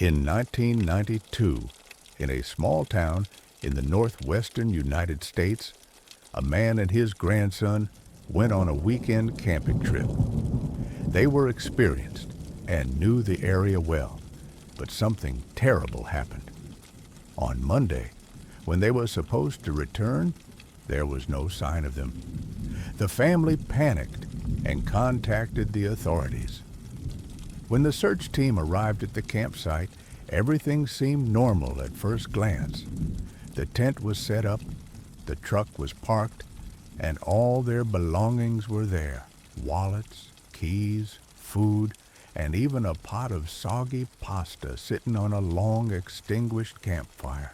In 1992, in a small town in the northwestern United States, a man and his grandson went on a weekend camping trip. They were experienced and knew the area well, but something terrible happened. On Monday, when they were supposed to return, there was no sign of them. The family panicked and contacted the authorities. When the search team arrived at the campsite, everything seemed normal at first glance. The tent was set up, the truck was parked, and all their belongings were there. Wallets, keys, food, and even a pot of soggy pasta sitting on a long extinguished campfire.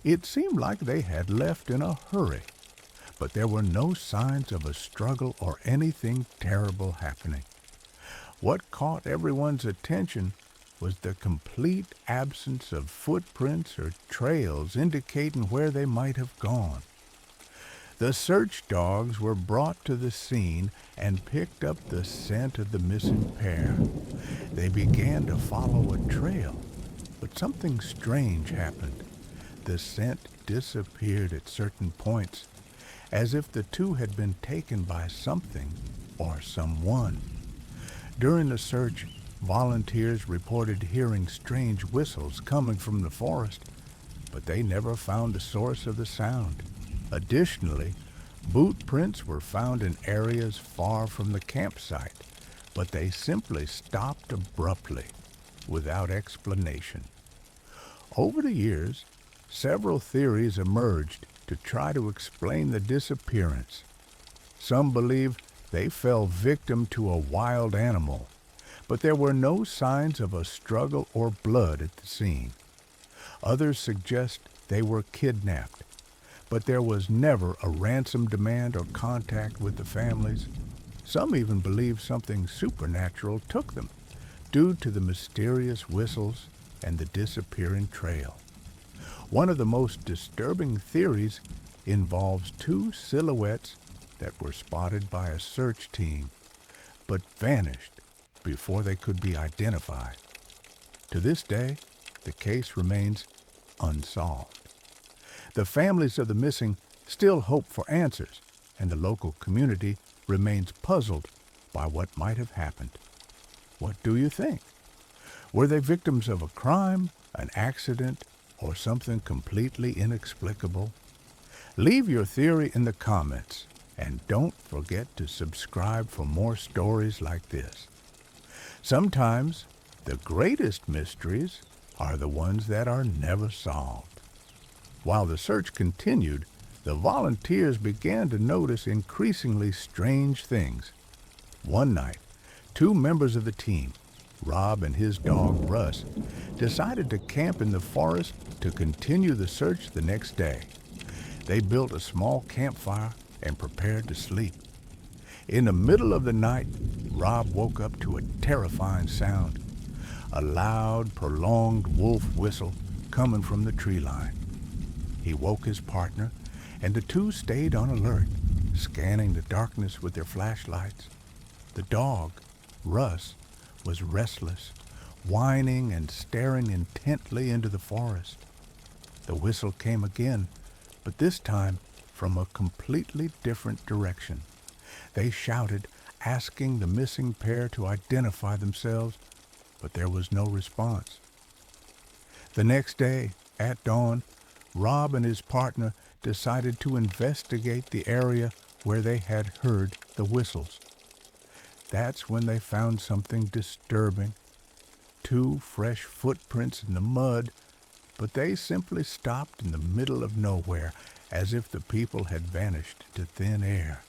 It seemed like they had left in a hurry, but there were no signs of a struggle or anything terrible happening. What caught everyone's attention was the complete absence of footprints or trails indicating where they might have gone. The search dogs were brought to the scene and picked up the scent of the missing pair. They began to follow a trail, but something strange happened. The scent disappeared at certain points, as if the two had been taken by something or someone. During the search, volunteers reported hearing strange whistles coming from the forest, but they never found the source of the sound. Additionally, boot prints were found in areas far from the campsite, but they simply stopped abruptly, without explanation. Over the years, several theories emerged to try to explain the disappearance. Some believe they fell victim to a wild animal, but there were no signs of a struggle or blood at the scene. Others suggest they were kidnapped, but there was never a ransom demand or contact with the families. Some even believe something supernatural took them, due to the mysterious whistles and the disappearing trail. One of the most disturbing theories involves two silhouettes that were spotted by a search team, but vanished before they could be identified. To this day, the case remains unsolved. The families of the missing still hope for answers, and the local community remains puzzled by what might have happened. What do you think? Were they victims of a crime, an accident, or something completely inexplicable? Leave your theory in the comments, and don't forget to subscribe for more stories like this. Sometimes the greatest mysteries are the ones that are never solved. While the search continued, the volunteers began to notice increasingly strange things. One night, two members of the team, Rob and his dog Russ, decided to camp in the forest to continue the search the next day. They built a small campfire and prepared to sleep. In the middle of the night, Rob woke up to a terrifying sound, a loud, prolonged wolf whistle coming from the tree line. He woke his partner, and the two stayed on alert, scanning the darkness with their flashlights. The dog, Russ, was restless, whining and staring intently into the forest. The whistle came again, but this time from a completely different direction. They shouted, asking the missing pair to identify themselves, but there was no response. The next day, at dawn, Rob and his partner decided to investigate the area where they had heard the whistles. That's when they found something disturbing. Two fresh footprints in the mud, but they simply stopped in the middle of nowhere, as if the people had vanished to thin air.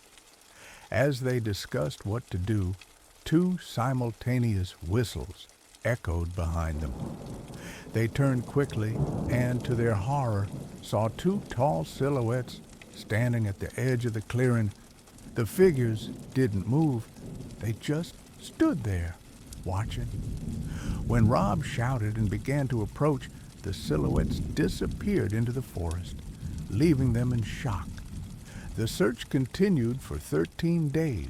As they discussed what to do, two simultaneous whistles echoed behind them. They turned quickly and, to their horror, saw two tall silhouettes standing at the edge of the clearing. The figures didn't move. They just stood there, watching. When Rob shouted and began to approach, the silhouettes disappeared into the forest, leaving them in shock. The search continued for 13 days,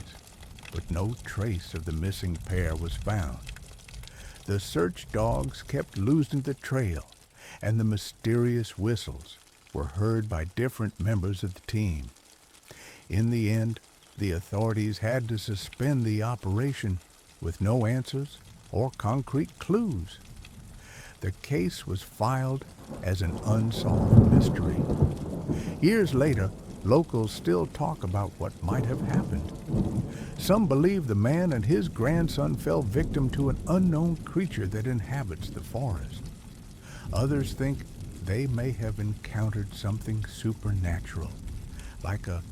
but no trace of the missing pair was found. The search dogs kept losing the trail, and the mysterious whistles were heard by different members of the team. In the end, the authorities had to suspend the operation with no answers or concrete clues. The case was filed as an unsolved mystery. Years later, locals still talk about what might have happened. Some believe the man and his grandson fell victim to an unknown creature that inhabits the forest. Others think they may have encountered something supernatural, like a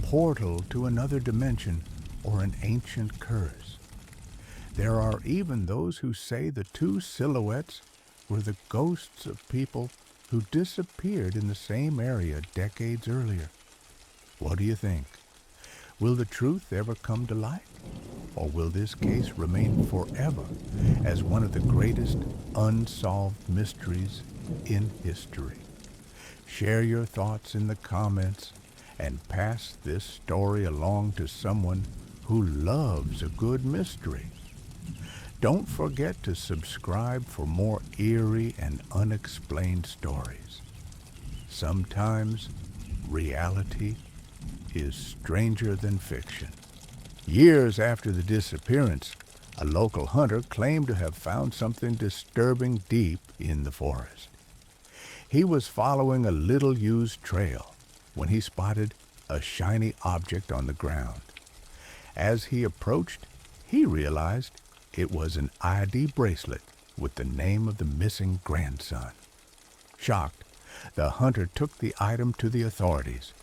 portal to another dimension or an ancient curse. There are even those who say the two silhouettes were the ghosts of people who disappeared in the same area decades earlier. What do you think? Will the truth ever come to light? Or will this case remain forever as one of the greatest unsolved mysteries in history? Share your thoughts in the comments and pass this story along to someone who loves a good mystery. Don't forget to subscribe for more eerie and unexplained stories. Sometimes reality is stranger than fiction. Years after the disappearance, a local hunter claimed to have found something disturbing deep in the forest. He was following a little-used trail when he spotted a shiny object on the ground. As he approached, he realized it was an ID bracelet with the name of the missing grandson. Shocked, the hunter took the item to the authorities,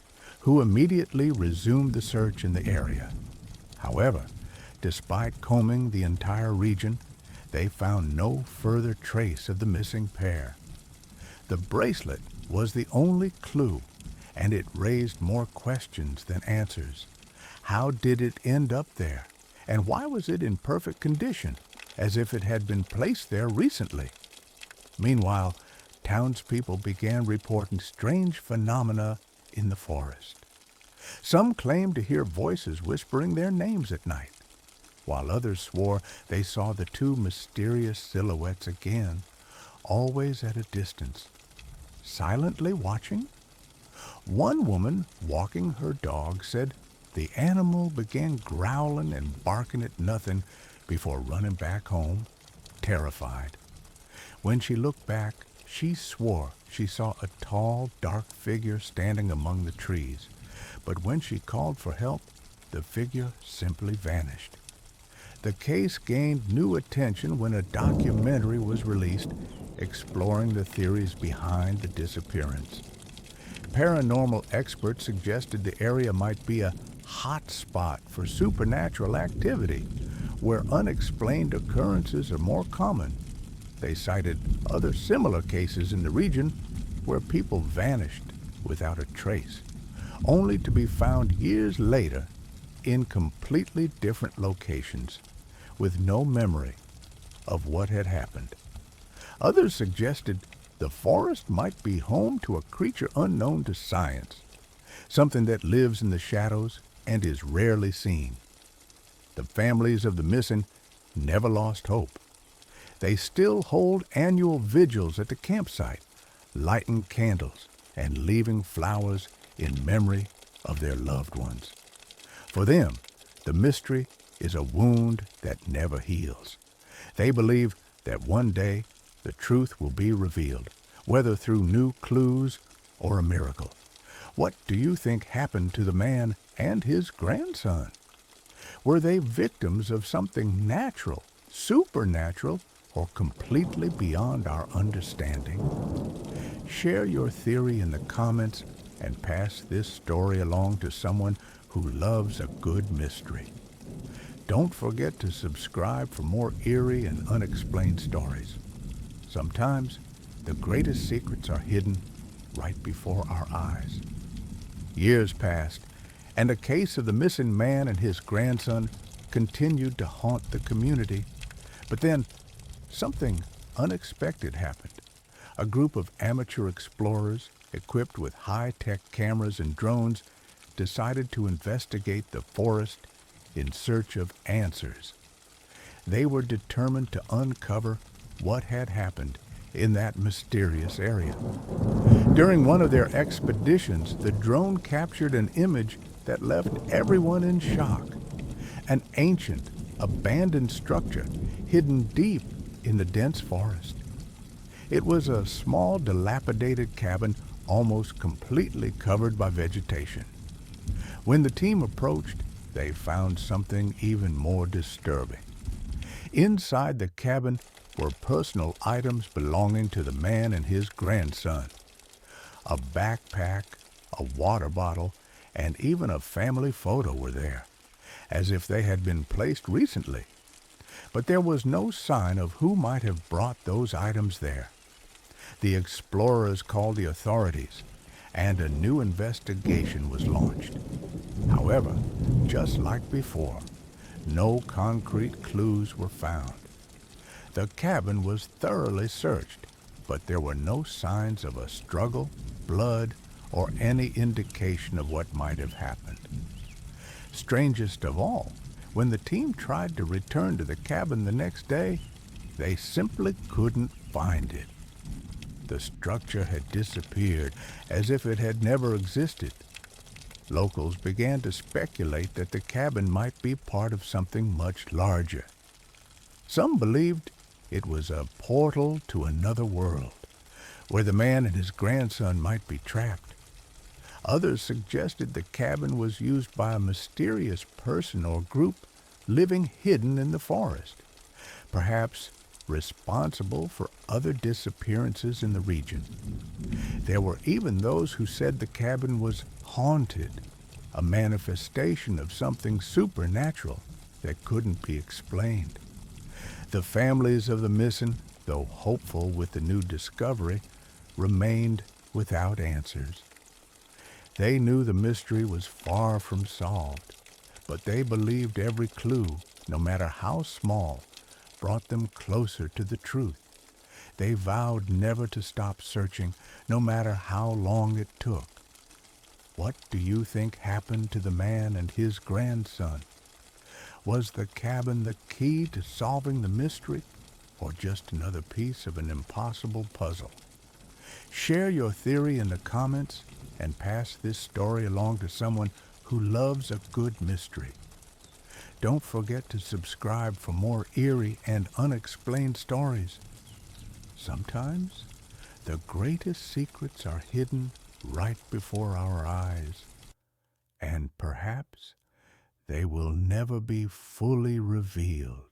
who immediately resumed the search in the area. However, despite combing the entire region, they found no further trace of the missing pair. The bracelet was the only clue, and it raised more questions than answers. How did it end up there? And why was it in perfect condition, as if it had been placed there recently? Meanwhile, townspeople began reporting strange phenomena in the forest. Some claimed to hear voices whispering their names at night, while others swore they saw the two mysterious silhouettes again, always at a distance, silently watching. One woman walking her dog said the animal began growling and barking at nothing before running back home, terrified. When she looked back, she swore she saw a tall, dark figure standing among the trees. But when she called for help, the figure simply vanished. The case gained new attention when a documentary was released exploring the theories behind the disappearance. Paranormal experts suggested the area might be a hot spot for supernatural activity, where unexplained occurrences are more common. They cited other similar cases in the region where people vanished without a trace, only to be found years later in completely different locations with no memory of what had happened. Others suggested the forest might be home to a creature unknown to science, something that lives in the shadows and is rarely seen. The families of the missing never lost hope. They still hold annual vigils at the campsite, lighting candles and leaving flowers in memory of their loved ones. For them, the mystery is a wound that never heals. They believe that one day the truth will be revealed, whether through new clues or a miracle. What do you think happened to the man and his grandson? Were they victims of something natural, supernatural, or completely beyond our understanding? Share your theory in the comments and pass this story along to someone who loves a good mystery. Don't forget to subscribe for more eerie and unexplained stories. Sometimes the greatest secrets are hidden right before our eyes. Years passed, and a case of the missing man and his grandson continued to haunt the community. But then, something unexpected happened. A group of amateur explorers, equipped with high-tech cameras and drones, decided to investigate the forest in search of answers. They were determined to uncover what had happened in that mysterious area. During one of their expeditions, the drone captured an image that left everyone in shock. An ancient, abandoned structure hidden deep in the dense forest. It was a small, dilapidated cabin almost completely covered by vegetation. When the team approached, they found something even more disturbing. Inside the cabin were personal items belonging to the man and his grandson. A backpack, a water bottle, and even a family photo were there, as if they had been placed recently. But there was no sign of who might have brought those items there. The explorers called the authorities, and a new investigation was launched. However, just like before, no concrete clues were found. The cabin was thoroughly searched, but there were no signs of a struggle, blood, or any indication of what might have happened. Strangest of all, when the team tried to return to the cabin the next day, they simply couldn't find it. The structure had disappeared as if it had never existed. Locals began to speculate that the cabin might be part of something much larger. Some believed it was a portal to another world, where the man and his grandson might be trapped. Others suggested the cabin was used by a mysterious person or group living hidden in the forest, perhaps responsible for other disappearances in the region. There were even those who said the cabin was haunted, a manifestation of something supernatural that couldn't be explained. The families of the missing, though hopeful with the new discovery, remained without answers. They knew the mystery was far from solved, but they believed every clue, no matter how small, brought them closer to the truth. They vowed never to stop searching, no matter how long it took. What do you think happened to the man and his grandson? Was the cabin the key to solving the mystery, or just another piece of an impossible puzzle? Share your theory in the comments and pass this story along to someone who loves a good mystery. Don't forget to subscribe for more eerie and unexplained stories. Sometimes the greatest secrets are hidden right before our eyes, and perhaps they will never be fully revealed.